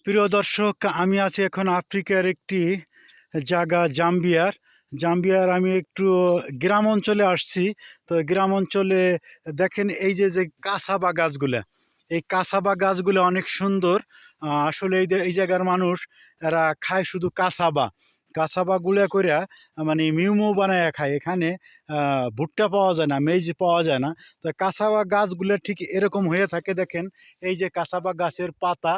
প্রিয় দর্শক, আমি আছি এখন আফ্রিকার একটি জায়গা জাম্বিয়ার আমি একটু গ্রাম অঞ্চলে আসছি। তো গ্রাম অঞ্চলে দেখেন এই যে যে কাসাবা গাছগুলা, এই কাসাবা গাছগুলো অনেক সুন্দর। আসলে এই জায়গার মানুষ এরা খায় শুধু কাসাবা গুলা করে, মানে মিউ বানায় খায়। এখানে ভুট্টা পাওয়া যায় না, মেজ পাওয়া যায় না। তো কাসাবা গাছগুলো ঠিক এরকম হয়ে থাকে। দেখেন এই যে কাসাবা গাছের পাতা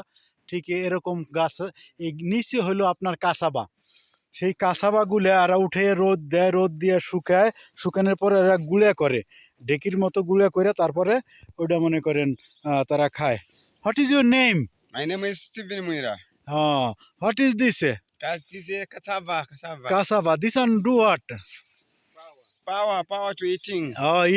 ঠিক এরকম গাছ, এই নিচে হলো আপনার কাসাবা। সেই কাসাবাগুলো এরা উঠে রোদ দেয়, রোদ দিয়ে শুকায়, শুকানোর পরে এরা গুঁড়া করে, ঢেকির মতো গুঁড়া করে, তারপরে ওইটা মনে করেন তারা খায়। What is your name? My name is Stephen Muira. হ্যাঁ, what is this? That's this cassava. Cassava. This on do what? Power to eating.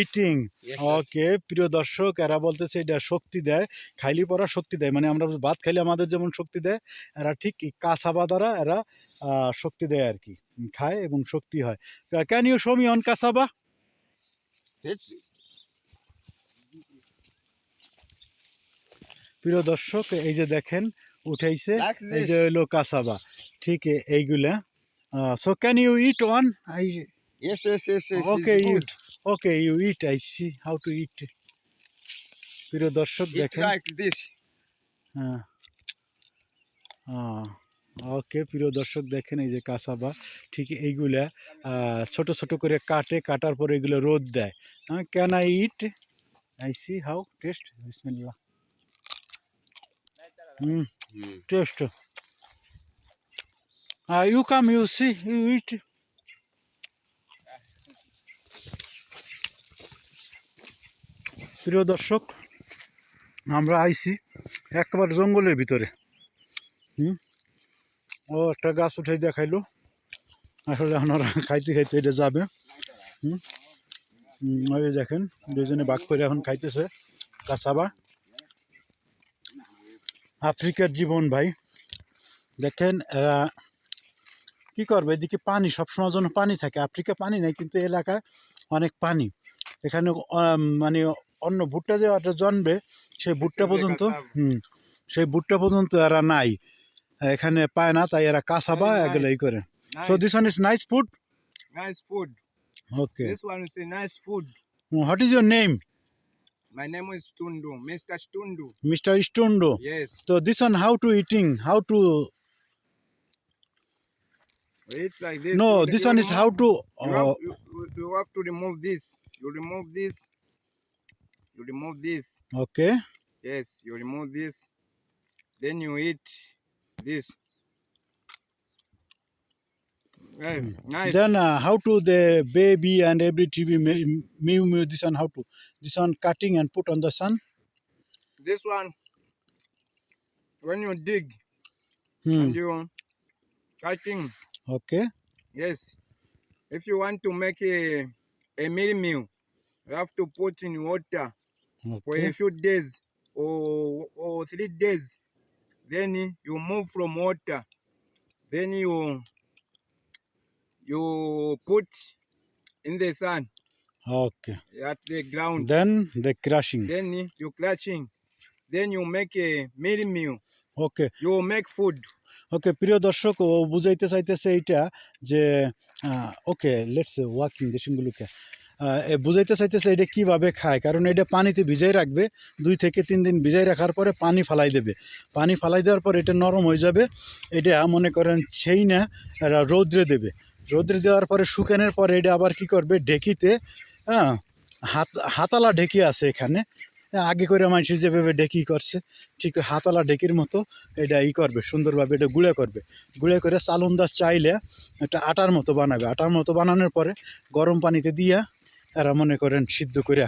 Eating. Yes, ওকে, প্রিয় দর্শক, এরা বলতেছে এটা শক্তি দেয়, খাইলে পরা শক্তি দেয়। মানে আমরা ভাত খাইলে আমাদের যেমন শক্তি দেয়, এরা ঠিক কাসাবা দ্বারা এরা শক্তি দেয় আর কি, খায় এবং শক্তি হয়। Can you show me on cassava? It's প্রিয় দর্শক, এই যে দেখেন উঠাইছে, like এই this. যে হইলো কাসাবা, ঠিক এইগুলা। So can you eat one? Yes. Okay, It's you good. Okay you eat, I see how to eat. প্রিয় দর্শক Eat দেখেন, like this. হ্যাঁ, ওকে, প্রিয় দর্শক দেখেন এই যে কাসাবা, ঠিক এইগুলা ছোট ছোট করে কাটার পরে এগুলো রোদ দেয়। Can I eat? I see how taste. বিসমিল্লাহ। Taste. You come, you see, you eat. প্রিয় দর্শক, আমরা আইছি একেবারে জঙ্গলের ভিতরে। ও একটা গাছ উঠাই দেখাইলো, আসলে ওনারা খাইতে খাইতে এটা যাবে। ওই দেখেন দুজনে ভাগ করে এখন খাইতেছে কাসাবা। আফ্রিকার জীবন ভাই, দেখেন এরা কি করবে, এদিকে পানি সবসময় জন্য পানি থাকে। আফ্রিকা পানি নাই, কিন্তু এলাকায় অনেক পানি। এখানে মানে অন্য ভুট্টা যে জন্মবে, সেই ভুট্টা পর্যন্ত সেই ভুট্টা পর্যন্ত এরা নাই, এখানে পায় না, তাই এরা কাসাবা এগুলোই করে। So this one is nice food. Nice food. Okay. This one is a nice food. What is your name? My name is Tundu, Mr. Tundu. Mr. Istondo. Yes. So this one how to eating? How to? Eat like this. No, You- this you one is how remove- to. You have to remove this. You remove this. You remove this. Okay. Yes, you remove this. Then you eat this. Hey, nice. Then how to the baby and every TV mew this one how to? This one cutting and put on the sun. This one, when you dig and you cutting, Okay. yes. If you want to make a meal, you have to put in water for Okay. a few days or 3 days. Then you move from water. Then you put in the sun Okay. at the ground. Then the crushing. Then you crushing. Then you make a meal. Okay. You make food. ওকে, প্রিয় দর্শক, ও বুঝাইতে চাইতেছে এইটা যে okay let's walking দেশগুলোকে বুঝাইতে চাইতেছে এটা কিভাবে খায়। কারণ এটা পানিতে ভিজাই রাখবে, 2 থেকে 3 দিন ভিজাই রাখার পরে পানি ফালাই দেবে। পানি ফালাই দেওয়ার পর এটা নরম হয়ে যাবে। এটা মনে করেন সেই না, এরা রৌদ্রে দেবে। রৌদ্রে দেওয়ার পরে শুকানোর পরে এটা আবার কি করবে, ঢেকিতে, হাতালা ঢেকি আছে এখানে, আগে করে মানুষ যেভাবে ঢেকি করছে, ঠিক হাতালা ঢেকির মতো এটা করবে সুন্দরভাবে, এটা গুঁড়ে করে চালুন চাইলে এটা আটার মতো বানাবে। আটার মতো বানানোর পরে গরম পানিতে দিয়া এরা মনে করেন সিদ্ধ করে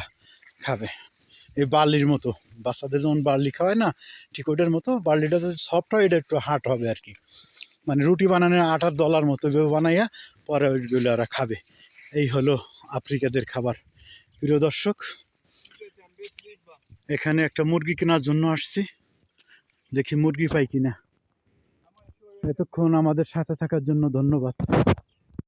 খাবে। এই বার্লির মতো, বাচ্চাদের যেমন বার্লি খাওয়ায় না, ঠিক ওইটার মতো। বার্লিটা যদি সফট হয়, এটা একটু হার্ড হবে আর কি, মানে রুটি বানানোর আটার দলার মতো বানাইয়া পরে ওইগুলো এরা খাবে। এই হলো আফ্রিকাদের খাবার। প্রিয় দর্শক, এখানে একটা মুরগি কেনার জন্য আসছি, দেখি মুরগি পাই কিনা। এতক্ষণ আমাদের সাথে থাকার জন্য ধন্যবাদ।